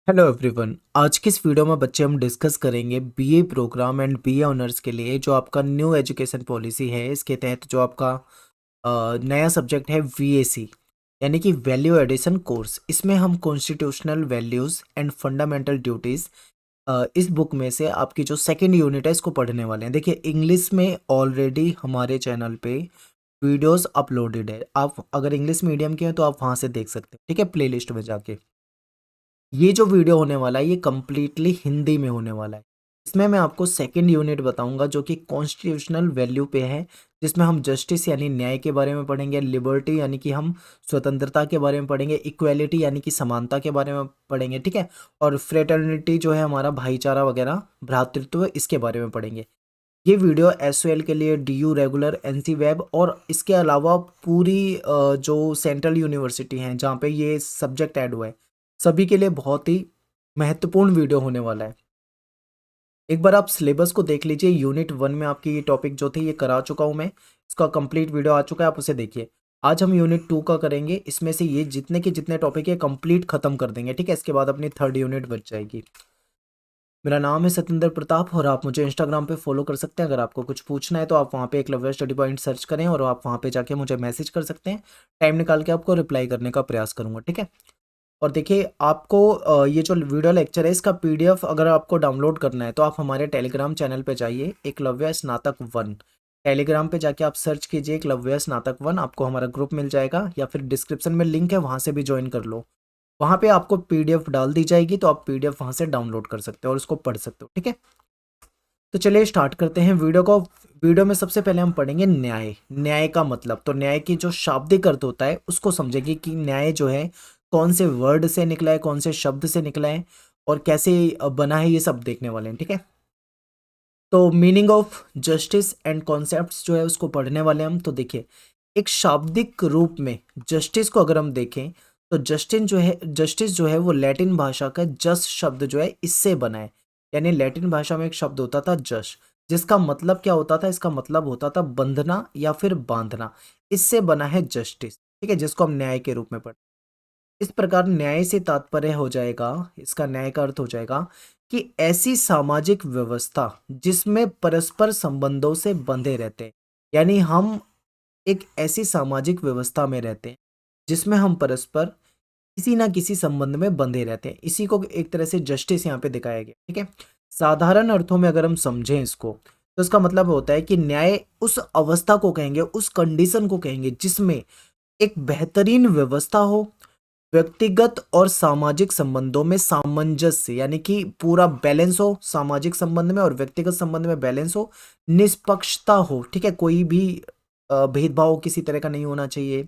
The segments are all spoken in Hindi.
Hello everyone. आज की इस वीडियो में बच्चे हम डिस्कस करेंगे BA programme and BA honours के लिए जो आपका न्यू एजुकेशन पॉलिसी है। इसके तहत जो आपका नया सब्जेक्ट है वीएसी यानी कि वैल्यू एडिशन कोर्स। इसमें हम constitutional values and fundamental duties इस बुक में से आपकी जो सेकेंड यूनिट है इसको पढ़ने वाले हैं। देखिए, इंग्लिश में ऑलरेडी हमारे चैनल पे वीडियोस अपलोडेड है। आप अगर इंग्लिश मीडियम के हैं तो आप वहाँ से देख सकते हैं, ठीक है, प्लेलिस्ट में जाके। ये जो वीडियो होने वाला है ये कम्प्लीटली हिंदी में होने वाला है। इसमें मैं आपको सेकंड यूनिट बताऊंगा जो कि कॉन्स्टिट्यूशनल वैल्यू पे है, जिसमें हम जस्टिस यानी न्याय के बारे में पढ़ेंगे, लिबर्टी यानी कि हम स्वतंत्रता के बारे में पढ़ेंगे, इक्वेलिटी यानी कि समानता के बारे में पढ़ेंगे, ठीक है, और फ्रेटर्निटी जो है हमारा भाईचारा वगैरह भ्रातृत्व, इसके बारे में पढ़ेंगे। ये वीडियो एसओएल के लिए, डीयू रेगुलर, एनसी वेब और इसके अलावा पूरी जो सेंट्रल यूनिवर्सिटी हैं जहाँ पे ये सब्जेक्ट ऐड हुआ है सभी के लिए बहुत ही महत्वपूर्ण वीडियो होने वाला है। एक बार आप सिलेबस को देख लीजिए। यूनिट 1 में आपकी ये टॉपिक जो थे ये करा चुका हूँ मैं, इसका कंप्लीट वीडियो आ चुका है, आप उसे देखिए। आज हम यूनिट 2 का करेंगे। इसमें से ये जितने के जितने टॉपिक है कंप्लीट खत्म कर देंगे, ठीक है। इसके बाद अपनी थर्ड यूनिट बच जाएगी। मेरा नाम है सत्येंद्र प्रताप और आप मुझे इंस्टाग्राम पे फॉलो कर सकते हैं। अगर आपको कुछ पूछना है तो आप वहाँ पे एकलव्य स्टडी पॉइंट सर्च करें और आप वहाँ पे जाके मुझे मैसेज कर सकते हैं। टाइम निकाल के आपको रिप्लाई करने का प्रयास करूँगा, ठीक है। और देखिए, आपको ये जो वीडियो लेक्चर है इसका पीडीएफ अगर आपको डाउनलोड करना है तो आप हमारे टेलीग्राम चैनल पे जाइए, एकलव्य स्नातक 1। टेलीग्राम पे जाके आप सर्च कीजिए एकलव्य स्नातक 1, आपको हमारा ग्रुप मिल जाएगा, या फिर डिस्क्रिप्शन में लिंक है वहाँ से भी ज्वाइन कर लो। वहाँ पे आपको पीडीएफ डाल दी जाएगी तो आप पीडीएफ वहाँ से डाउनलोड कर सकते हो और उसको पढ़ सकते हो, ठीक है। तो चलिए स्टार्ट करते हैं वीडियो को। वीडियो में सबसे पहले हम पढ़ेंगे न्याय। न्याय का मतलब, तो न्याय की जो शाब्दिक अर्थ होता है उसको समझेंगे कि न्याय जो है कौन से वर्ड से निकला है, कौन से शब्द से निकला है और कैसे बना है, ये सब देखने वाले हैं, ठीक है। तो meaning of justice and concepts जो है उसको पढ़ने वाले हम। तो देखिए, एक शाब्दिक रूप में जस्टिस को अगर हम देखें तो जस्टिस जो है वो लैटिन भाषा का जस शब्द जो है इससे बना है। यानी लैटिन भाषा में एक शब्द होता था जस, जिसका मतलब क्या होता था, इसका मतलब होता था बंधना या फिर बांधना। इससे बना है जस्टिस, ठीक है, जिसको हम न्याय के रूप में पढ़। इस प्रकार न्याय से तात्पर्य हो जाएगा, इसका न्याय का अर्थ हो जाएगा कि ऐसी सामाजिक व्यवस्था जिसमें परस्पर संबंधों से बंधे रहते हैं। यानी हम एक ऐसी सामाजिक व्यवस्था में रहते हैं जिसमें हम परस्पर किसी ना किसी संबंध में बंधे रहते हैं। इसी को एक तरह से जस्टिस यहाँ पे दिखाया गया, ठीक है। साधारण अर्थों में अगर हम समझें इसको तो इसका मतलब होता है कि न्याय उस अवस्था को कहेंगे, उस कंडीशन को कहेंगे जिसमें एक बेहतरीन व्यवस्था हो, व्यक्तिगत और सामाजिक संबंधों में सामंजस्य यानी कि पूरा बैलेंस हो, सामाजिक संबंध में और व्यक्तिगत संबंध में बैलेंस हो, निष्पक्षता हो, ठीक है, कोई भी भेदभाव किसी तरह का नहीं होना चाहिए,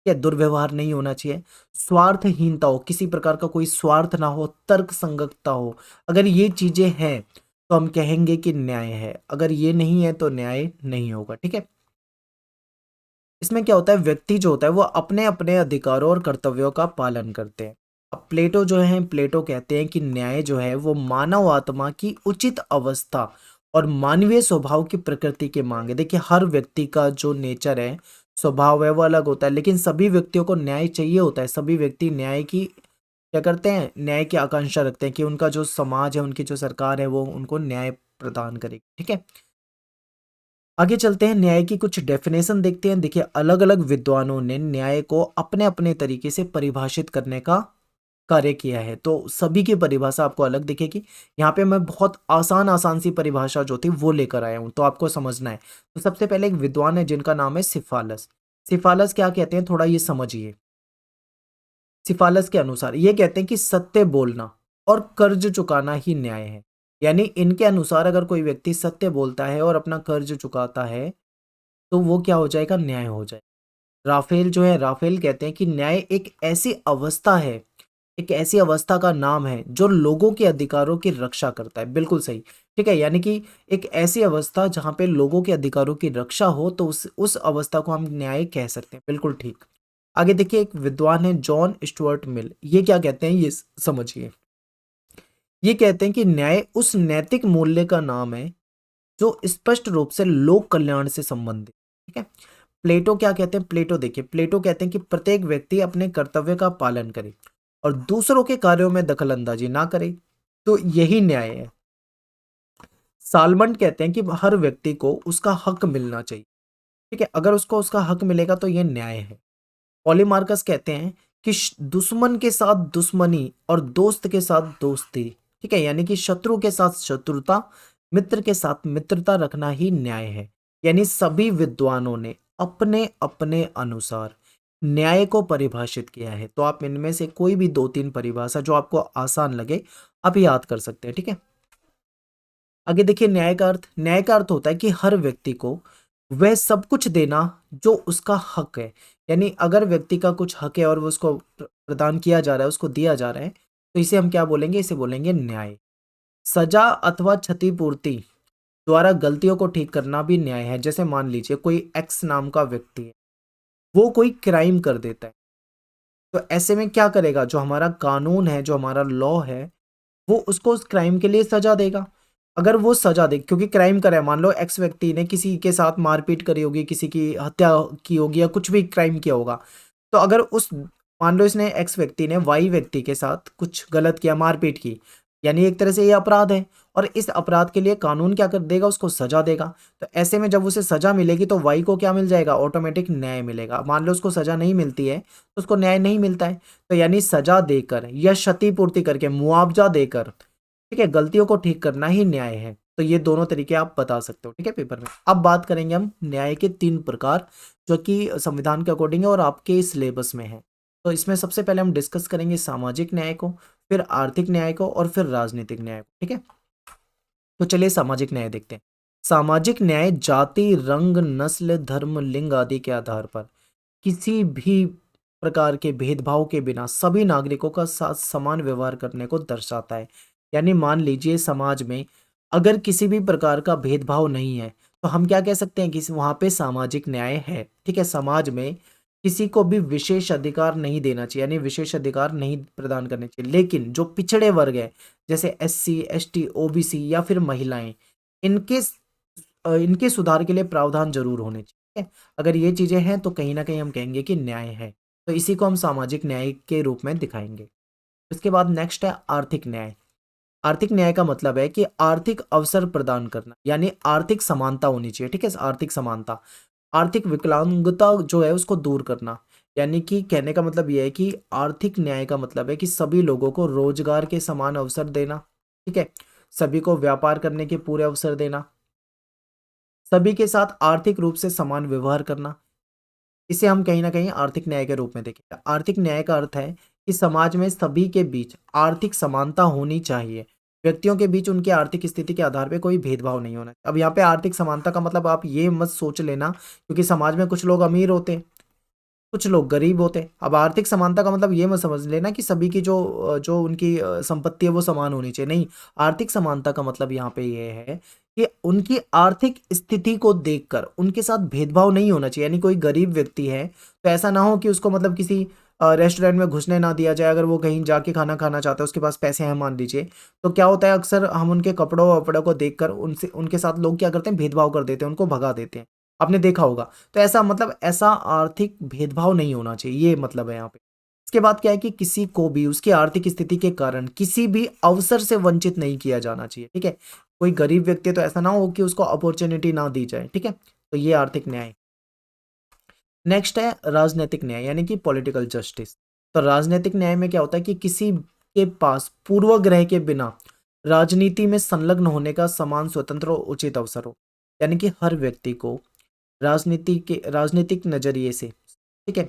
या दुर्व्यवहार नहीं होना चाहिए, स्वार्थहीनता हो, किसी प्रकार का कोई स्वार्थ ना हो, तर्क संगतता हो। अगर ये चीजें हैं तो हम कहेंगे कि न्याय है, अगर ये नहीं है तो न्याय नहीं होगा, ठीक है। इसमें क्या होता है, व्यक्ति जो होता है वो अपने अपने अधिकारों और कर्तव्यों का पालन करते हैं। अब प्लेटो जो है, प्लेटो कहते हैं कि न्याय जो है वो मानव आत्मा की उचित अवस्था और मानवीय स्वभाव की प्रकृति की मांग है। देखिए, हर व्यक्ति का जो नेचर है, स्वभाव है, वो अलग होता है, लेकिन सभी व्यक्तियों को न्याय चाहिए होता है। सभी व्यक्ति न्याय की क्या करते हैं, न्याय की आकांक्षा रखते हैं कि उनका जो समाज है, उनकी जो सरकार है वो उनको न्याय प्रदान करेगी, ठीक है। आगे चलते हैं, न्याय की कुछ डेफिनेशन देखते हैं। देखिए, अलग अलग विद्वानों ने न्याय को अपने अपने तरीके से परिभाषित करने का कार्य किया है, तो सभी की परिभाषा आपको अलग दिखेगी। यहाँ पे मैं बहुत आसान आसान सी परिभाषा जो थी वो लेकर आया हूँ, तो आपको समझना है। तो सबसे पहले एक विद्वान है जिनका नाम है सिफालस। सिफालस क्या कहते हैं, थोड़ा ये समझिए। सिफालस के अनुसार ये कहते हैं कि सत्य बोलना और कर्ज चुकाना ही न्याय है। यानी इनके अनुसार अगर कोई व्यक्ति सत्य बोलता है और अपना कर्ज चुकाता है तो वो क्या हो जाएगा, न्याय हो जाए। राफेल जो है, राफेल कहते हैं कि न्याय एक ऐसी अवस्था है, एक ऐसी अवस्था का नाम है जो लोगों के अधिकारों की रक्षा करता है। बिल्कुल सही, ठीक है। यानी कि एक ऐसी अवस्था जहां पे लोगों के अधिकारों की रक्षा हो तो उस अवस्था को हम न्याय कह सकते हैं, बिल्कुल ठीक। आगे देखिए, एक विद्वान है जॉन स्टुअर्ट मिल। ये क्या कहते हैं, ये समझिए। ये कहते हैं कि न्याय उस नैतिक मूल्य का नाम है जो स्पष्ट रूप से लोक कल्याण से संबंधित, ठीक है। प्लेटो क्या कहते हैं, प्लेटो देखिए, प्लेटो कहते हैं कि प्रत्येक व्यक्ति अपने कर्तव्य का पालन करे और दूसरों के कार्यों में दखल अंदाजी ना करे, तो यही न्याय है। सालमंड कहते हैं कि हर व्यक्ति को उसका हक मिलना चाहिए, ठीक है, अगर उसको उसका हक मिलेगा तो ये न्याय है। पॉलीमार्कस कहते हैं कि दुश्मन के साथ दुश्मनी और दोस्त के साथ दोस्ती, ठीक है, यानी कि शत्रु के साथ शत्रुता, मित्र के साथ मित्रता रखना ही न्याय है। यानी सभी विद्वानों ने अपने अपने अनुसार न्याय को परिभाषित किया है। तो आप इनमें से कोई भी दो तीन परिभाषा जो आपको आसान लगे आप याद कर सकते हैं, ठीक है। आगे देखिए, न्याय का अर्थ। न्याय का अर्थ होता है कि हर व्यक्ति को वह सब कुछ देना जो उसका हक है। यानी अगर व्यक्ति का कुछ हक है और वो उसको प्रदान किया जा रहा है, उसको दिया जा रहा है, तो इसे हम क्या बोलेंगे? इसे बोलेंगे न्याय। सजा अथवा क्षतिपूर्ति द्वारा गलतियों को ठीक करना भी न्याय है। जैसे मान लीजिए कोई एक्स नाम का व्यक्ति है, वो कोई क्राइम कर देता है, तो ऐसे में क्या करेगा? जो हमारा कानून है, जो हमारा लॉ है, वो उसको उस क्राइम के लिए सजा देगा। अगर वो सजा दे, क्योंकि क्राइम करा है, मान लो एक्स व्यक्ति ने किसी के साथ मारपीट करी होगी, किसी की हत्या की होगी या कुछ भी क्राइम किया होगा, तो अगर उस मान लो इसने एक्स व्यक्ति ने वाई व्यक्ति के साथ कुछ गलत किया, मारपीट की, यानी एक तरह से ये अपराध है, और इस अपराध के लिए कानून क्या कर देगा? उसको सजा देगा। तो ऐसे में जब उसे सजा मिलेगी तो वाई को क्या मिल जाएगा? ऑटोमेटिक न्याय मिलेगा। मान लो उसको सजा नहीं मिलती है तो उसको न्याय नहीं मिलता है। तो यानी सजा देकर या क्षतिपूर्ति करके, मुआवजा देकर, ठीक है, गलतियों को ठीक करना ही न्याय है। तो ये दोनों तरीके आप बता सकते हो, ठीक है, पेपर में। अब बात करेंगे हम न्याय के 3 प्रकार, जो कि संविधान के अकॉर्डिंग है और आपके सिलेबस में है। तो इसमें सबसे पहले हम डिस्कस करेंगे सामाजिक न्याय को, फिर आर्थिक न्याय को और फिर राजनीतिक न्याय को, ठीक है। तो चलिए सामाजिक न्याय देखते हैं। सामाजिक न्याय जाति, रंग, नस्ल, धर्म, लिंग आदि के आधार पर किसी भी प्रकार के भेदभाव के बिना सभी नागरिकों का साथ समान व्यवहार करने को दर्शाता है। यानी मान लीजिए समाज में अगर किसी भी प्रकार का भेदभाव नहीं है, तो हम क्या कह सकते हैं कि वहां पे सामाजिक न्याय है, ठीक है। समाज में किसी को भी विशेष अधिकार नहीं देना चाहिए, यानी विशेष अधिकार नहीं प्रदान करने चाहिए। लेकिन जो पिछड़े वर्ग है, जैसे एससी, एसटी, ओबीसी या फिर महिलाएं, इनके इनके सुधार के लिए प्रावधान जरूर होने चाहिए, ठीक है? अगर ये चीजें हैं तो कहीं ना कहीं हम कहेंगे कि न्याय है। तो इसी को हम सामाजिक न्याय के रूप में दिखाएंगे। इसके बाद नेक्स्ट है आर्थिक न्याय। आर्थिक न्याय का मतलब है कि आर्थिक अवसर प्रदान करना, यानी आर्थिक समानता होनी चाहिए, ठीक है। आर्थिक समानता, आर्थिक विकलांगता जो है उसको दूर करना। यानी कि कहने का मतलब यह है कि आर्थिक न्याय का मतलब है कि सभी लोगों को रोजगार के समान अवसर देना, ठीक है, सभी को व्यापार करने के पूरे अवसर देना, सभी के साथ आर्थिक रूप से समान व्यवहार करना। इसे हम कहीं ना कहीं आर्थिक न्याय के रूप में देखेंगे। आर्थिक न्याय का अर्थ है कि समाज में सभी के बीच आर्थिक समानता होनी चाहिए। व्यक्तियों के बीच उनकी आर्थिक स्थिति के आधार पे कोई भेदभाव नहीं होना। अब यहाँ पे आर्थिक समानता का मतलब आप ये मत सोच लेना, क्योंकि समाज में कुछ लोग अमीर होते हैं, कुछ लोग गरीब होते हैं। अब आर्थिक समानता का मतलब ये मत समझ लेना कि सभी की जो जो उनकी संपत्ति है वो समान होनी चाहिए, नहीं। आर्थिक समानता का मतलब यहाँ पे ये है कि उनकी आर्थिक स्थिति को देखकर उनके साथ भेदभाव नहीं होना चाहिए। यानी कोई गरीब व्यक्ति है तो ऐसा ना हो कि उसको मतलब किसी रेस्टोरेंट में घुसने ना दिया जाए। अगर वो कहीं जाके खाना खाना चाहता है, उसके पास पैसे हैं मान लीजिए, तो क्या होता है, अक्सर हम उनके कपड़ों वपड़ों को देखकर उनसे उनके साथ लोग क्या करते हैं, भेदभाव कर देते हैं, उनको भगा देते हैं। आपने देखा होगा। तो ऐसा मतलब ऐसा आर्थिक भेदभाव नहीं होना चाहिए, ये मतलब है यहाँ पे। इसके बाद क्या है कि किसी को भी उसकी आर्थिक स्थिति के कारण किसी भी अवसर से वंचित नहीं किया जाना चाहिए, ठीक है। कोई गरीब व्यक्ति है तो ऐसा ना हो कि उसको अपॉर्चुनिटी ना दी जाए, ठीक है। तो ये आर्थिक न्याय। नेक्स्ट है राजनीतिक न्याय, यानी कि पॉलिटिकल जस्टिस। तो राजनीतिक न्याय में क्या होता है कि किसी के पास पूर्वग्रह के बिना राजनीति में संलग्न होने का समान स्वतंत्र और उचित अवसर हो। यानी कि हर व्यक्ति को राजनीतिक नजरिए से, ठीक है,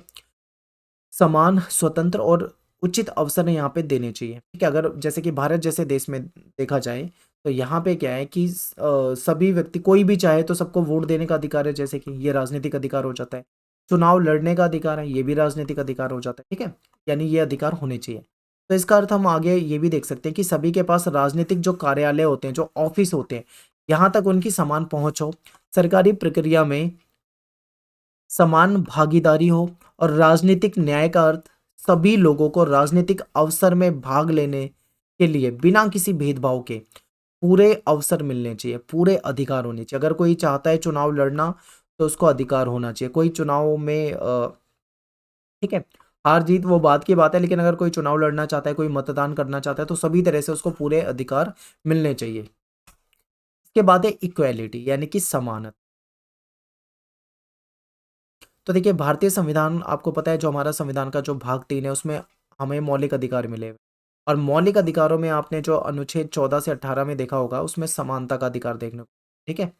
समान स्वतंत्र और उचित अवसर यहाँ पे देने चाहिए, ठीक है। अगर जैसे कि भारत जैसे देश में देखा जाए तो यहाँ पे क्या है कि सभी व्यक्ति, कोई भी चाहे तो सबको वोट देने का अधिकार है, जैसे कि ये राजनीतिक अधिकार हो जाता है। चुनाव लड़ने का अधिकार है, ये भी राजनीतिक अधिकार हो जाता है, ठीक है। यानी ये अधिकार होने चाहिए। तो इसका अर्थ हम आगे ये भी देख सकते हैं कि सभी के पास राजनीतिक जो कार्यालय होते हैं, जो ऑफिस होते हैं, यहाँ तक उनकी समान पहुंच हो, सरकारी प्रक्रिया में समान भागीदारी हो, और राजनीतिक न्याय का अर्थ सभी लोगों को राजनीतिक अवसर में भाग लेने के लिए बिना किसी भेदभाव के पूरे अवसर मिलने चाहिए, पूरे अधिकार होने चाहिए। अगर कोई चाहता है चुनाव लड़ना तो उसको अधिकार होना चाहिए। कोई चुनाव में ठीक है, हार जीत वो बात की बात है, लेकिन अगर कोई चुनाव लड़ना चाहता है, कोई मतदान करना चाहता है, तो सभी तरह से उसको पूरे अधिकार मिलने चाहिए। इसके बाद है इक्वेलिटी, यानी कि समानता। तो देखिए, भारतीय संविधान आपको पता है, जो हमारा संविधान का जो भाग 3 है, उसमें हमें मौलिक अधिकार मिले हुए। और मौलिक अधिकारों में आपने जो अनुच्छेद 14 से 18 में देखा होगा, उसमें समानता का अधिकार देखने को, ठीक है?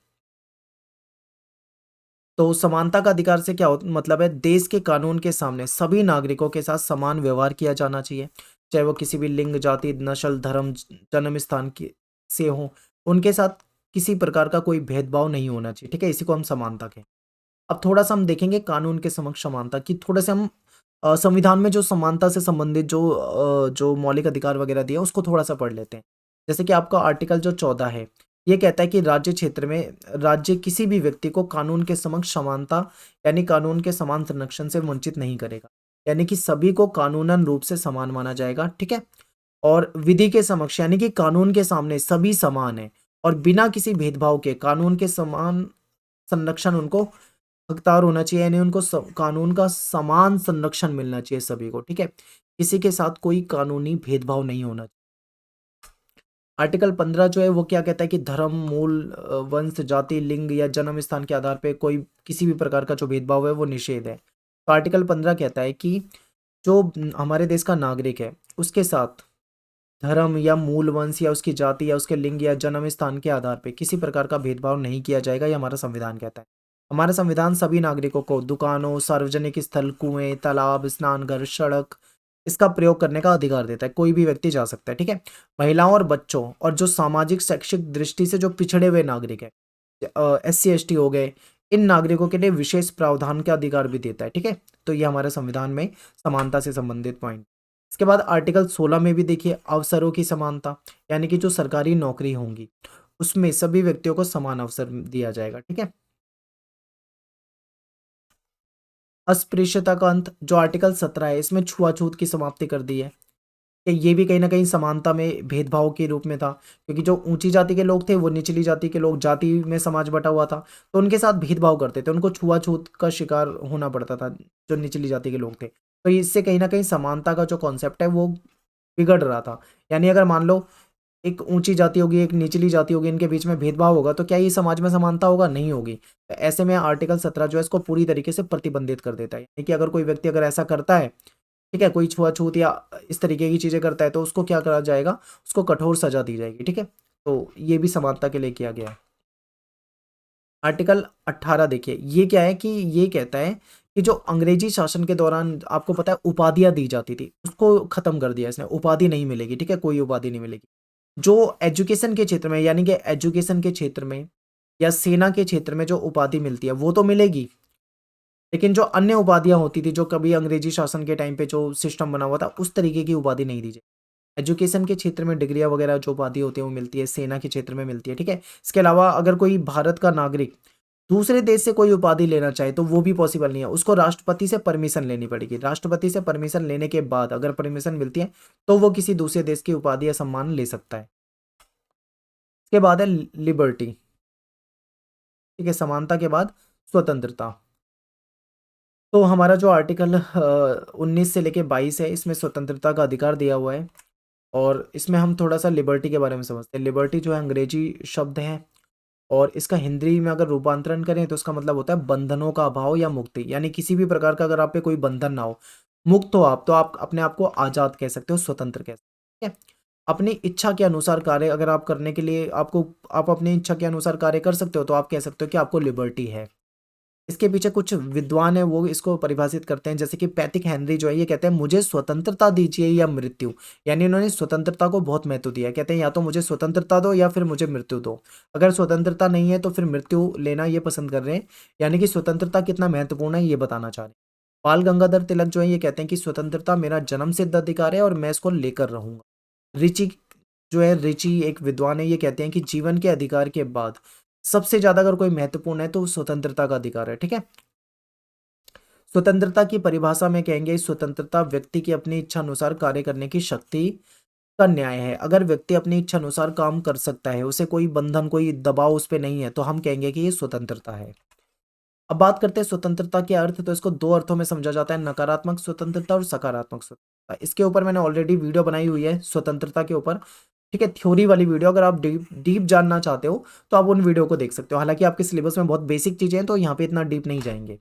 तो समानता का अधिकार से क्या मतलब है, देश के कानून के सामने सभी नागरिकों के साथ समान व्यवहार किया जाना चाहिए, चाहे वो किसी भी लिंग, जाति, नस्ल, धर्म, जन्म स्थान की से हो, उनके साथ किसी प्रकार का कोई भेदभाव नहीं होना चाहिए, ठीक है? इसी को हम समानता कहें। अब थोड़ा-सा हम देखेंगे कानून के समक्ष समानता की, थोड़े से हम संविधान में जो समानता से संबंधित जो मौलिक अधिकार वगैरह दिए हैं, उसको थोड़ा-सा पढ़ लेते हैं। जैसे कि आपका आर्टिकल जो 14 है, ये कहता है कि राज्य क्षेत्र में राज्य किसी भी व्यक्ति को कानून के समक्ष समानता, यानी कानून के समान संरक्षण से वंचित नहीं करेगा। यानी कि सभी को कानूनन रूप से समान माना जाएगा, ठीक है? और विधि के समक्ष, यानी कि कानून के सामने सभी समान हैं और बिना किसी भेदभाव के कानून के समान संरक्षण उनको हकदार होना चाहिए, यानी उनको कानून का समान संरक्षण मिलना चाहिए सभी को, ठीक है? किसी के साथ कोई कानूनी भेदभाव नहीं होना चाहिए। आर्टिकल 15 जो है वो क्या कहता है कि धर्म, मूल, वंश, जाति, लिंग या जन्म स्थान के आधार पे कोई किसी भी प्रकार का जो भेदभाव है वो निषेध है। तो आर्टिकल 15 कहता है कि जो हमारे देश का नागरिक है, उसके साथ धर्म या मूल वंश या उसकी जाति या उसके लिंग या जन्म स्थान के आधार पे किसी प्रकार का भेदभाव नहीं किया जाएगा, ये हमारा संविधान कहता है। हमारा संविधान सभी नागरिकों को दुकानों, सार्वजनिक स्थल, कुएं, तालाब, स्नानघर, सड़क, इसका प्रयोग करने का अधिकार देता है। कोई भी व्यक्ति जा सकता है, ठीक है? महिलाओं और बच्चों और जो सामाजिक शैक्षिक दृष्टि से जो पिछड़े हुए नागरिक है, SC ST हो गए, इन नागरिकों के लिए विशेष प्रावधान का अधिकार भी देता है, ठीक है? तो ये हमारे संविधान में समानता से संबंधित पॉइंट। इसके बाद आर्टिकल 16 में भी देखिए अवसरों की समानता, यानी कि जो सरकारी नौकरी होंगी, उसमें सभी व्यक्तियों को समान अवसर दिया जाएगा, ठीक है? अस्पृश्यता का अंत, जो आर्टिकल 17 है, इसमें छुआछूत की समाप्ति कर दी है। कि ये भी कहीं न कहीं समानता में भेदभाव के रूप में था, क्योंकि जो ऊँची जाति के लोग थे, वो निचली जाति के लोग, जाति में समाज बँटा हुआ था, तो उनके साथ भेदभाव करते थे, उनको छुआ-छूत का शिकार होना पड़ता था, जो निचली जाति के लोग थे। तो इससे कहीं न कहीं समानता का जो कॉन्सेप्ट है, वो बिगड़ रहा था। यानी अगर मान लो एक ऊँची जाति होगी, एक निचली जाति होगी, इनके बीच में भेदभाव होगा, तो क्या ये समाज में समानता होगा? नहीं होगी। तो ऐसे में आर्टिकल 17 जो है, इसको पूरी तरीके से प्रतिबंधित कर देता है। यानी कि अगर कोई व्यक्ति अगर ऐसा करता है, ठीक है, कोई छुआ-छूत या इस तरीके की चीज़ें करता है, तो उसको क्या करा जाएगा? उसको कठोर सज़ा दी जाएगी, ठीक है? तो ये भी समानता के लिए किया गया है। आर्टिकल 18 देखिए, ये क्या है कि ये कहता है कि जो अंग्रेजी शासन के दौरान आपको पता है उपाधियाँ दी जाती थी, उसको खत्म कर दिया इसने, उपाधि नहीं मिलेगी, ठीक है? कोई उपाधि नहीं मिलेगी। जो एजुकेशन के क्षेत्र में, यानी कि एजुकेशन के क्षेत्र में या सेना के क्षेत्र में जो उपाधि मिलती है, वो तो मिलेगी, लेकिन जो अन्य उपाधियाँ होती थी, जो कभी अंग्रेजी शासन के टाइम पे जो सिस्टम बना हुआ था, उस तरीके की उपाधि नहीं दी जाए। एजुकेशन के क्षेत्र में डिग्रियाँ वगैरह जो उपाधि होती है, वो मिलती है, सेना के क्षेत्र में मिलती है, ठीक है? इसके अलावा अगर कोई भारत का नागरिक दूसरे देश से कोई उपाधि लेना चाहे, तो वो भी पॉसिबल नहीं है, उसको राष्ट्रपति से परमिशन लेनी पड़ेगी। राष्ट्रपति से परमिशन लेने के बाद अगर परमिशन मिलती है, तो वो किसी दूसरे देश की उपाधि या सम्मान ले सकता है। इसके बाद है लिबर्टी, ठीक है? समानता के बाद स्वतंत्रता। तो हमारा जो आर्टिकल 19 से लेके 22 है, इसमें स्वतंत्रता का अधिकार दिया हुआ है और इसमें हम थोड़ा-सा लिबर्टी के बारे में समझते हैं। लिबर्टी जो है अंग्रेजी शब्द है और इसका हिंदी में अगर रूपांतरण करें तो इसका मतलब होता है बंधनों का अभाव या मुक्ति। यानी किसी भी प्रकार का अगर आप पे कोई बंधन ना हो, मुक्त हो आप, तो आप अपने आप को आज़ाद कह सकते हो, स्वतंत्र कह सकते हैं, ठीक है? अपनी इच्छा के अनुसार कार्य अगर आप करने के लिए आप अपनी इच्छा के अनुसार कार्य कर सकते हो, तो आप कह सकते हो कि आपको लिबर्टी है। इसके पीछे कुछ विद्वान हैं, वो इसको परिभाषित करते हैं, जैसे कि पैट्रिक हेनरी जो है, ये कहते हैं मुझे स्वतंत्रता दीजिए या मृत्यु। यानी इन्होंने स्वतंत्रता को बहुत महत्व दिया है। कहते हैं या तो मुझे स्वतंत्रता दो या फिर मुझे मृत्यु दो। अगर स्वतंत्रता नहीं है तो फिर मृत्यु लेना ये पसंद कर रहे हैं। यानी कि स्वतंत्रता कितना महत्वपूर्ण है ये बताना चाह रहे हैं। बाल गंगाधर तिलक जो है ये कहते हैं कि स्वतंत्रता मेरा जन्म सिद्ध अधिकार है और मैं इसको लेकर रहूंगा। रिचि जो है, रिचि एक विद्वान है, ये कहते हैं कि जीवन के अधिकार के बाद सबसे ज्यादा अगर कोई महत्वपूर्ण है तो स्वतंत्रता का अधिकार है, ठीक है? स्वतंत्रता की परिभाषा में कहेंगे स्वतंत्रता व्यक्ति की अपनी इच्छा अनुसार कार्य करने की शक्ति का न्याय है। अगर व्यक्ति अपनी इच्छा अनुसार काम कर सकता है, उसे कोई बंधन, कोई दबाव उस पे नहीं है, तो हम कहेंगे कि ये स्वतंत्रता है। अब बात करते हैं स्वतंत्रता के अर्थ, तो इसको दो अर्थों में समझा जाता है, नकारात्मक स्वतंत्रता और सकारात्मक स्वतंत्रता। इसके ऊपर मैंने ऑलरेडी वीडियो बनाई हुई है स्वतंत्रता के ऊपर, ठीक है, थ्योरी वाली वीडियो। अगर आप डीप डीप जानना चाहते हो तो आप उन वीडियो को देख सकते हो। हालांकि आपके सिलेबस में बहुत बेसिक चीजें हैं तो यहाँ पे इतना डीप नहीं जाएंगे।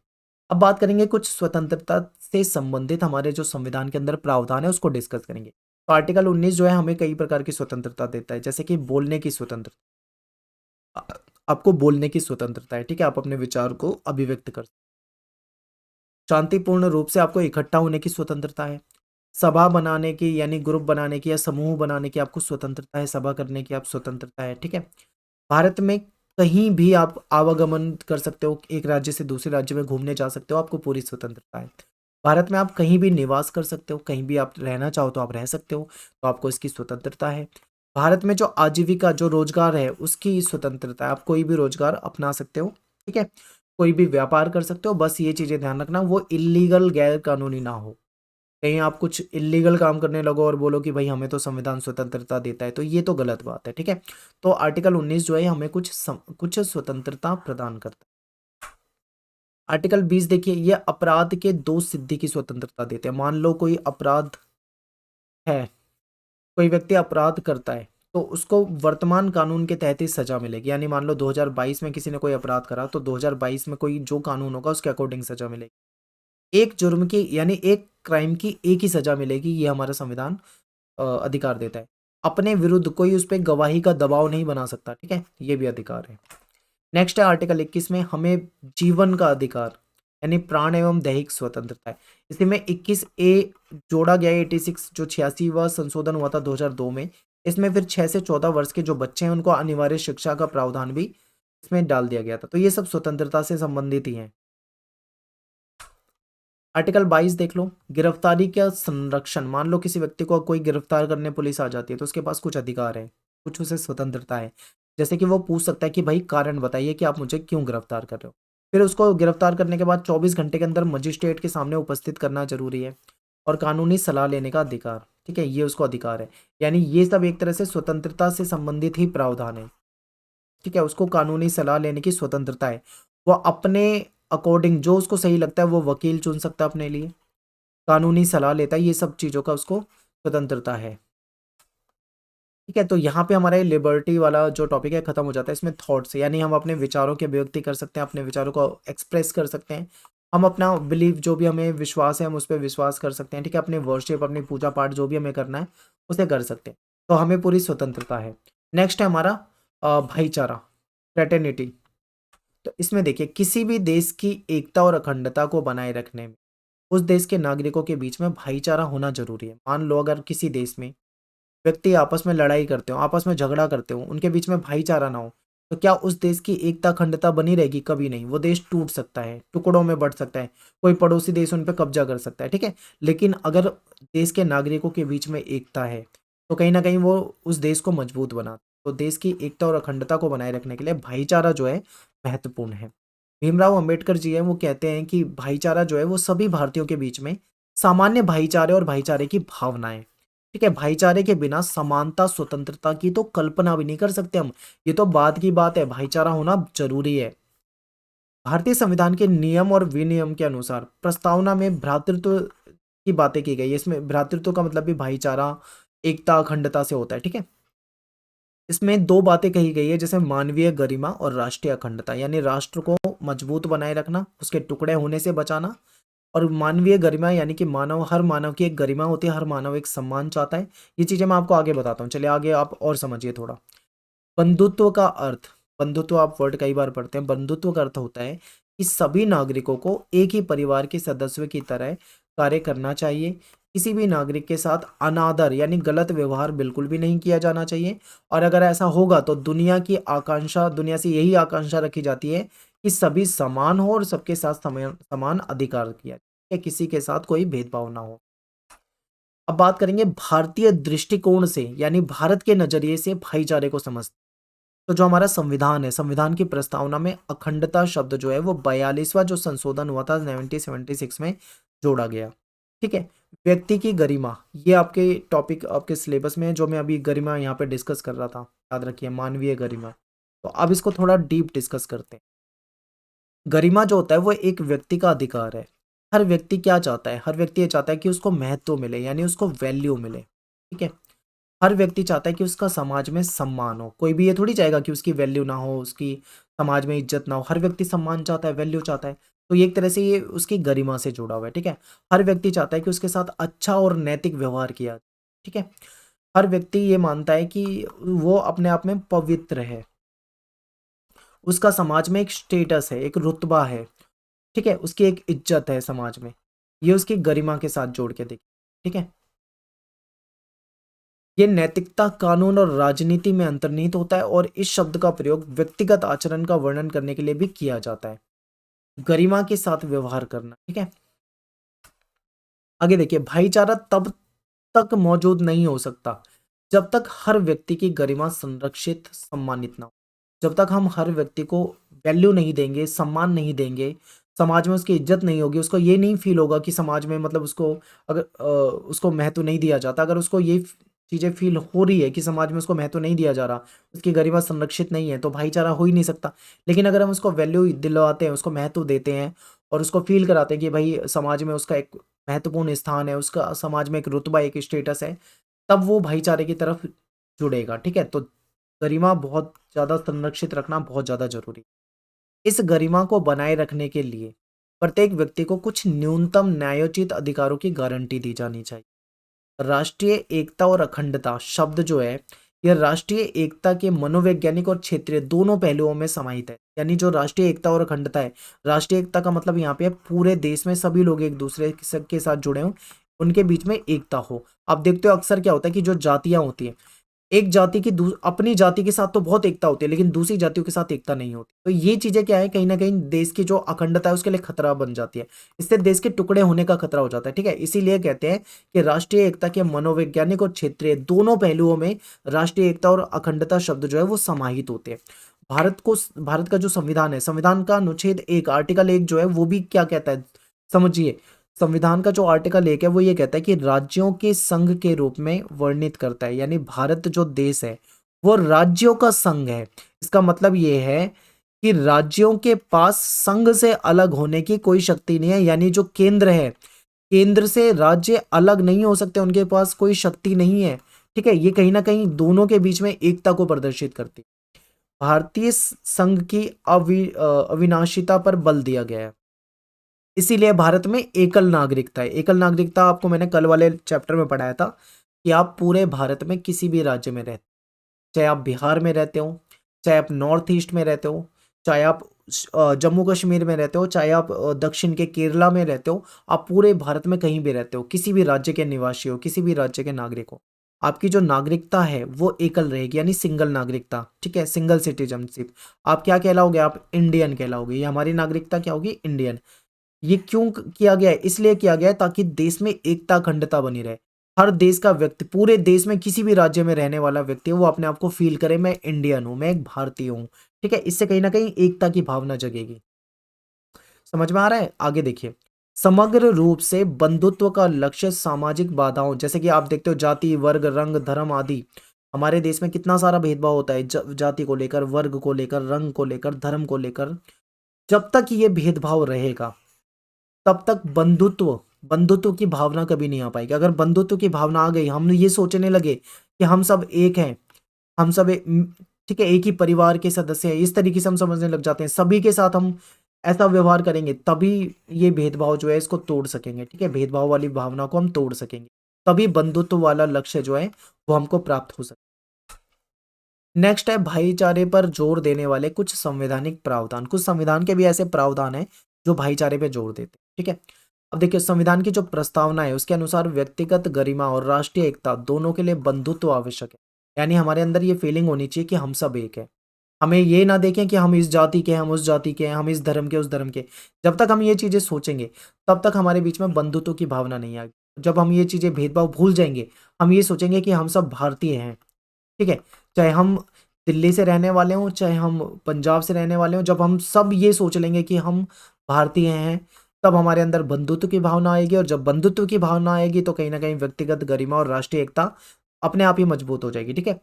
अब बात करेंगे कुछ स्वतंत्रता से संबंधित हमारे जो संविधान के अंदर प्रावधान है उसको डिस्कस करेंगे। तो आर्टिकल 19 जो है हमें कई प्रकार की स्वतंत्रता देता है, जैसे कि बोलने की स्वतंत्रता। आपको बोलने की स्वतंत्रता है, ठीक है, आप अपने विचार को अभिव्यक्त कर, शांतिपूर्ण रूप से आपको इकट्ठा होने की स्वतंत्रता है, सभा बनाने की यानी ग्रुप बनाने की या समूह बनाने की आपको स्वतंत्रता है, सभा करने की आप स्वतंत्रता है, ठीक है। भारत में कहीं भी आप आवागमन कर सकते हो, एक राज्य से दूसरे राज्य में घूमने जा सकते हो, आपको पूरी स्वतंत्रता है। भारत में आप कहीं भी निवास कर सकते हो, कहीं भी आप रहना चाहो तो आप रह सकते हो, तो आपको इसकी स्वतंत्रता है। भारत में जो आजीविका जो रोजगार है उसकी स्वतंत्रता है, आप कोई भी रोजगार अपना सकते हो, ठीक है, कोई भी व्यापार कर सकते हो। बस ये चीजें ध्यान रखना, वो इलीगल गैर कानूनी ना हो। कहीं आप कुछ इलीगल काम करने लगो और बोलो कि भाई हमें तो संविधान स्वतंत्रता देता है, तो ये तो गलत बात है, ठीक है। तो आर्टिकल 19 जो है हमें कुछ स्वतंत्रता प्रदान करता है। आर्टिकल 20 देखिए, ये अपराध के दोष सिद्धि की स्वतंत्रता देते हैं। मान लो कोई अपराध है, कोई व्यक्ति अपराध करता है तो उसको वर्तमान कानून के तहत ही सजा मिलेगी। यानी मान लो 2022 में किसी ने कोई अपराध करा तो 2022 में कोई जो कानून होगा उसके अकॉर्डिंग सजा मिलेगी। एक जुर्म की यानी एक क्राइम की एक ही सजा मिलेगी, ये हमारा संविधान अधिकार देता है। अपने विरुद्ध कोई उस पर गवाही का दबाव नहीं बना सकता, ठीक है, ये भी अधिकार है। नेक्स्ट है आर्टिकल 21 में हमें जीवन का अधिकार यानी प्राण एवं दैहिक स्वतंत्रता है। इसमें 21A जोड़ा गया है, 86 जो 86वां संशोधन हुआ था 2002 में। इसमें फिर 6 से 14 वर्ष के जो बच्चे हैं उनको अनिवार्य शिक्षा का प्रावधान भी इसमें डाल दिया गया था। तो ये सब स्वतंत्रता से संबंधित ही हैं। आर्टिकल 22 देख लो, गिरफ्तारी का संरक्षण। मान लो किसी व्यक्ति को कोई गिरफ्तार करने पुलिस आ जाती है तो उसके पास कुछ अधिकार है, कुछ उसे स्वतंत्रता है। जैसे कि वो पूछ सकता है कि भाई कारण बताइए कि आप मुझे क्यों गिरफ्तार कर रहे हो। फिर उसको गिरफ्तार करने के बाद 24 घंटे के अंदर मजिस्ट्रेट के सामने उपस्थित करना जरूरी है। और कानूनी सलाह लेने का अधिकार, ठीक है, ये उसको अधिकार है। यानी ये सब एक तरह से स्वतंत्रता से संबंधित ही प्रावधान है, ठीक है। उसको कानूनी सलाह लेने की स्वतंत्रता है। वो अपने अकॉर्डिंग जो उसको सही लगता है वो वकील चुन सकता है अपने लिए, कानूनी सलाह लेता है, ये सब चीज़ों का उसको स्वतंत्रता है, ठीक है। तो यहाँ पे हमारा लिबर्टी वाला जो टॉपिक है खत्म हो जाता है। इसमें थॉट्स यानी हम अपने विचारों की अभिव्यक्ति कर सकते हैं, अपने विचारों को एक्सप्रेस कर सकते हैं। हम अपना बिलीव जो भी हमें विश्वास है हम उस पर विश्वास कर सकते हैं, ठीक है। अपनी वर्शिप अपनी पूजा पाठ जो भी हमें करना है उसे कर सकते हैं। तो हमें पूरी स्वतंत्रता है। नेक्स्ट है हमारा भाईचारा, फ्रेटर्निटी। तो इसमें देखिए, किसी भी देश की एकता और अखंडता को बनाए रखने में उस देश के नागरिकों के बीच में भाईचारा होना जरूरी है। मान लो अगर किसी देश में व्यक्ति आपस में लड़ाई करते हो, आपस में झगड़ा करते हो, उनके बीच में भाईचारा ना हो, तो क्या उस देश की एकता अखंडता बनी रहेगी? कभी नहीं। वो देश टूट सकता है, टुकड़ों में बढ़ सकता है, कोई पड़ोसी देश उन पर कब्जा कर सकता है, ठीक है। लेकिन अगर देश के नागरिकों के बीच में एकता है तो कहीं ना कहीं वो उस देश को मजबूत बनाता है। तो देश की एकता और अखंडता को बनाए रखने के लिए भाईचारा जो है महत्वपूर्ण है। भीमराव अंबेडकर जी हैं, वो कहते हैं कि भाईचारा जो है वो सभी भारतीयों के बीच में सामान्य भाईचारे और भाईचारे की भावना है, ठीक है। भाईचारे के बिना समानता स्वतंत्रता की तो कल्पना भी नहीं कर सकते हम, ये तो बात की बात है, भाईचारा होना जरूरी है। भारतीय संविधान के नियम और विनियम के अनुसार प्रस्तावना में भ्रातृत्व की बातें की गई है। इसमें भ्रातृत्व का मतलब भी भाईचारा एकता अखंडता से होता है, ठीक है। इसमें दो बातें कही गई है, जैसे मानवीय गरिमा और राष्ट्रीय अखंडता, यानी राष्ट्र को मजबूत बनाए रखना, उसके टुकड़े होने से बचाना। और मानवीय गरिमा यानी कि मानव, हर मानव की एक गरिमा होती है, हर मानव एक सम्मान चाहता है। ये चीजें मैं आपको आगे बताता हूँ, चलिए आगे आप और समझिए थोड़ा। बंधुत्व का अर्थ, बंधुत्व आप वर्ड कई बार पढ़ते हैं। बंधुत्व का अर्थ होता है कि सभी नागरिकों को एक ही परिवार के सदस्यों की तरह कार्य करना चाहिए। किसी भी नागरिक के साथ अनादर यानी गलत व्यवहार बिल्कुल भी नहीं किया जाना चाहिए। और अगर ऐसा होगा तो दुनिया से यही आकांक्षा रखी जाती है कि सभी समान हो और सबके साथ समान समान अधिकार किया जाए, किसी के साथ कोई भेदभाव ना हो। अब बात करेंगे भारतीय दृष्टिकोण से, यानी भारत के नजरिए से भाईचारे को समझ। तो जो हमारा संविधान है, संविधान की प्रस्तावना में अखंडता शब्द जो है वो 42वां जो संशोधन हुआ था 1976 में जोड़ा गया, ठीक है। व्यक्ति की गरिमा, ये आपके टॉपिक आपके सिलेबस में है, जो मैं अभी गरिमा यहाँ पे डिस्कस कर रहा था, याद रखिए, मानवीय गरिमा। तो अब इसको थोड़ा डीप डिस्कस करते हैं। गरिमा जो होता है वो एक व्यक्ति का अधिकार है। हर व्यक्ति क्या चाहता है? हर व्यक्ति ये चाहता है कि उसको महत्व मिले, यानी उसको वैल्यू मिले, ठीक है? हर व्यक्ति चाहता है कि उसका समाज में सम्मान हो। कोई भी ये थोड़ी चाहेगा कि उसकी वैल्यू ना हो, उसकी समाज में इज्जत ना हो। हर व्यक्ति सम्मान चाहता है, वैल्यू चाहता है। तो ये एक तरह से ये उसकी गरिमा से जुड़ा हुआ है, ठीक है? हर व्यक्ति चाहता है कि उसके साथ अच्छा और नैतिक व्यवहार किया जाए, ठीक है? हर व्यक्ति ये मानता है कि वो अपने आप में पवित्र है, उसका समाज में एक स्टेटस है, एक रुतबा है, ठीक है? उसकी एक इज्जत है समाज में। ये उसकी गरिमा के साथ जोड़ के देखिए, ठीक है? ये नैतिकता कानून और राजनीति में अंतर्निहित होता है और इस शब्द का प्रयोग व्यक्तिगत आचरण का वर्णन करने के लिए भी किया जाता है। गरिमा के साथ व्यवहार करना, ठीक है? आगे देखिए, भाईचारा तब तक मौजूद नहीं हो सकता जब तक हर व्यक्ति की गरिमा संरक्षित, सम्मानित ना हो। जब तक हम हर व्यक्ति को वैल्यू नहीं देंगे, सम्मान नहीं देंगे, समाज में उसकी इज्जत नहीं होगी, उसको ये नहीं फील होगा कि समाज में मतलब उसको अगर उसको महत्व नहीं दिया जाता, अगर उसको ये चीजें फील हो रही है कि समाज में उसको महत्व नहीं दिया जा रहा, उसकी गरिमा संरक्षित नहीं है, तो भाईचारा हो ही नहीं सकता। लेकिन अगर हम उसको वैल्यू दिलवाते हैं, उसको महत्व देते हैं और उसको फील कराते हैं कि भाई समाज में उसका एक महत्वपूर्ण स्थान है, उसका समाज में एक रुतबा, एक स्टेटस है, तब वो भाईचारे की तरफ जुड़ेगा, ठीक है? तो गरिमा बहुत ज़्यादा संरक्षित रखना बहुत ज़्यादा ज़रूरी है। इस गरिमा को बनाए रखने के लिए प्रत्येक व्यक्ति को कुछ न्यूनतम न्यायोचित अधिकारों की गारंटी दी जानी चाहिए। राष्ट्रीय एकता और अखंडता शब्द जो है, यह राष्ट्रीय एकता के मनोवैज्ञानिक और क्षेत्रीय दोनों पहलुओं में समाहित है। यानी जो राष्ट्रीय एकता और अखंडता है, राष्ट्रीय एकता का मतलब यहाँ पे है पूरे देश में सभी लोग एक दूसरे के साथ जुड़े हों, उनके बीच में एकता हो। आप देखते हो अक्सर क्या होता है कि जो जातियां होती हैं, एक जाति की अपनी जाति के साथ तो बहुत एकता होती है, लेकिन दूसरी जातियों के साथ एकता नहीं होती। तो ये चीजें क्या है, कहीं ना कहीं देश की जो अखंडता है उसके लिए खतरा बन जाती है। इससे देश के टुकड़े होने का खतरा हो जाता है, ठीक है? इसीलिए कहते हैं कि राष्ट्रीय एकता के मनोवैज्ञानिक और क्षेत्रीय दोनों पहलुओं में राष्ट्रीय एकता और अखंडता शब्द जो है वो समाहित होते हैं। भारत का जो संविधान है, संविधान का अनुच्छेद 1 आर्टिकल 1 जो है वो भी क्या कहता है, समझिए। संविधान का जो आर्टिकल 1 है वो ये कहता है कि राज्यों के संघ के रूप में वर्णित करता है। यानी भारत जो देश है वो राज्यों का संघ है। इसका मतलब ये है कि राज्यों के पास संघ से अलग होने की कोई शक्ति नहीं है। यानी जो केंद्र है, केंद्र से राज्य अलग नहीं हो सकते, उनके पास कोई शक्ति नहीं है, ठीक है? ये कहीं ना कहीं दोनों के बीच में एकता को प्रदर्शित करती है। भारतीय संघ की अविनाशिता पर बल दिया गया है। इसीलिए भारत में एकल नागरिकता है। एकल नागरिकता आपको मैंने कल वाले चैप्टर में पढ़ाया था कि आप पूरे भारत में किसी भी राज्य में रहते, चाहे आप बिहार में रहते हो, चाहे आप नॉर्थ ईस्ट में रहते हो, चाहे आप जम्मू कश्मीर में रहते हो, चाहे आप दक्षिण के केरला में रहते हो, आप पूरे भारत में कहीं भी रहते हो, किसी भी राज्य के निवासी हो, किसी भी राज्य के नागरिक हो, आपकी जो नागरिकता है वो एकल रहेगी, यानी सिंगल नागरिकता, ठीक है? Single citizenship. आप क्या कहलाओगे? आप इंडियन कहलाओगे। ये हमारी नागरिकता क्या होगी? इंडियन। ये क्यों किया गया है? इसलिए किया गया है ताकि देश में एकता अखंडता बनी रहे। हर देश का व्यक्ति, पूरे देश में किसी भी राज्य में रहने वाला व्यक्ति है, वो अपने आप को फील करे मैं इंडियन हूं, मैं एक भारतीय हूं, ठीक है? इससे कहीं ना कहीं एकता की भावना जगेगी। समझ में आ रहा है? आगे देखिए, समग्र रूप से बंधुत्व का लक्ष्य सामाजिक बाधाओं, जैसे कि आप देखते हो जाति, वर्ग, रंग, धर्म आदि, हमारे देश में कितना सारा भेदभाव होता है जाति को लेकर, वर्ग को लेकर, रंग को लेकर, धर्म को लेकर। जब तक ये भेदभाव रहेगा तब तक बंधुत्व बंधुत्व की भावना कभी नहीं आ पाएगी। अगर बंधुत्व की भावना आ गई, हम ये सोचने लगे कि हम सब एक हैं, हम सब ठीक है, एक ही परिवार के सदस्य हैं, इस तरीके से हम समझने लग जाते हैं, सभी के साथ हम ऐसा व्यवहार करेंगे, तभी ये भेदभाव जो है इसको तोड़ सकेंगे, ठीक है? भेदभाव वाली भावना को हम तोड़ सकेंगे, तभी बंधुत्व वाला लक्ष्य जो है वो हमको प्राप्त हो सके। नेक्स्ट है भाईचारे पर जोर देने वाले कुछ संवैधानिक प्रावधान। कुछ संविधान के भी ऐसे प्रावधान हैं जो भाईचारे पे जोर देते हैं, ठीक है? अब देखिए, संविधान की जो प्रस्तावना है उसके अनुसार व्यक्तिगत गरिमा और राष्ट्रीय एकता दोनों के लिए बंधुत्व आवश्यक है। यानी हमारे अंदर ये फीलिंग होनी चाहिए कि हम सब एक है। हमें ये ना देखें कि हम इस जाति के हैं, हम उस जाति के हैं, हम इस धर्म के, उस धर्म के। जब तक हम ये चीजें सोचेंगे तब तक हमारे बीच में बंधुत्व की भावना नहीं आएगी। जब हम ये चीजें भेदभाव भूल जाएंगे, हम ये सोचेंगे कि हम सब भारतीय हैं, ठीक है? चाहे हम दिल्ली से रहने वाले हों, चाहे हम पंजाब से रहने वाले हों, जब हम सब ये सोच लेंगे कि हम भारतीय हैं, तब हमारे अंदर बंधुत्व की भावना आएगी। और जब बंधुत्व की भावना आएगी तो कहीं ना कहीं व्यक्तिगत गरिमा और राष्ट्रीय एकता अपने आप ही मजबूत हो जाएगी, ठीक है?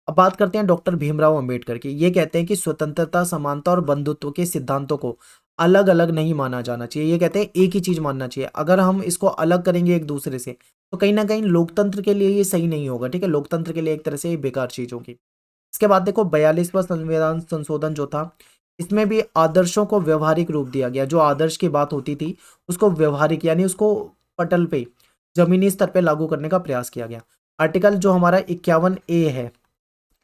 अब बात करते हैं डॉक्टर भीमराव अंबेडकर की। ये कहते हैं कि स्वतंत्रता, समानता और बंधुत्व के सिद्धांतों को अलग अलग नहीं माना जाना चाहिए। ये कहते हैं एक ही चीज मानना चाहिए। अगर हम इसको अलग करेंगे एक दूसरे से तो कहीं ना कहीं लोकतंत्र के लिए ये सही नहीं होगा। ठीक है, लोकतंत्र के लिए एक तरह से ये बेकार चीज होगी। इसके बाद देखो 42वां संविधान संशोधन जो था, इसमें भी आदर्शों को व्यवहारिक रूप दिया गया। जो आदर्श की बात होती थी उसको व्यवहारिक यानी उसको पटल पे, जमीनी स्तर पे लागू करने का प्रयास किया गया। आर्टिकल जो हमारा 51A है,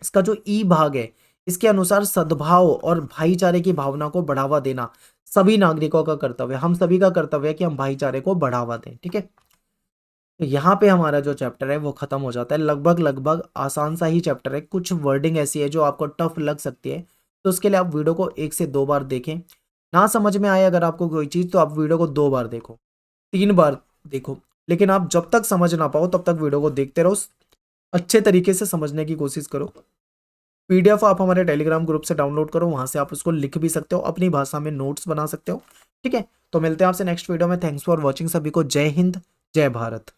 इसका जो ई भाग है, इसके अनुसार सद्भाव और भाईचारे की भावना को बढ़ावा देना सभी नागरिकों का कर्तव्य है। हम सभी का कर्तव्य है कि हम भाईचारे को बढ़ावा दें। ठीक है, तो यहाँ पे हमारा जो चैप्टर है वो खत्म हो जाता है। लगभग लगभग आसान सा ही चैप्टर है। कुछ वर्डिंग ऐसी है जो आपको टफ लग सकती है, तो उसके लिए आप वीडियो को 1 से 2 बार देखें। ना समझ में आए अगर आपको कोई चीज़, तो आप वीडियो को 2 बार देखो, 3 बार देखो, लेकिन आप जब तक समझ ना पाओ तब तक वीडियो को देखते रहो। अच्छे तरीके से समझने की कोशिश करो। पीडीएफ आप हमारे टेलीग्राम ग्रुप से डाउनलोड करो, वहां से आप उसको लिख भी सकते हो, अपनी भाषा में नोट्स बना सकते हो। ठीक है, तो मिलते हैं आपसे नेक्स्ट वीडियो में। Thanks for watching. सभी को जय हिंद, जय भारत।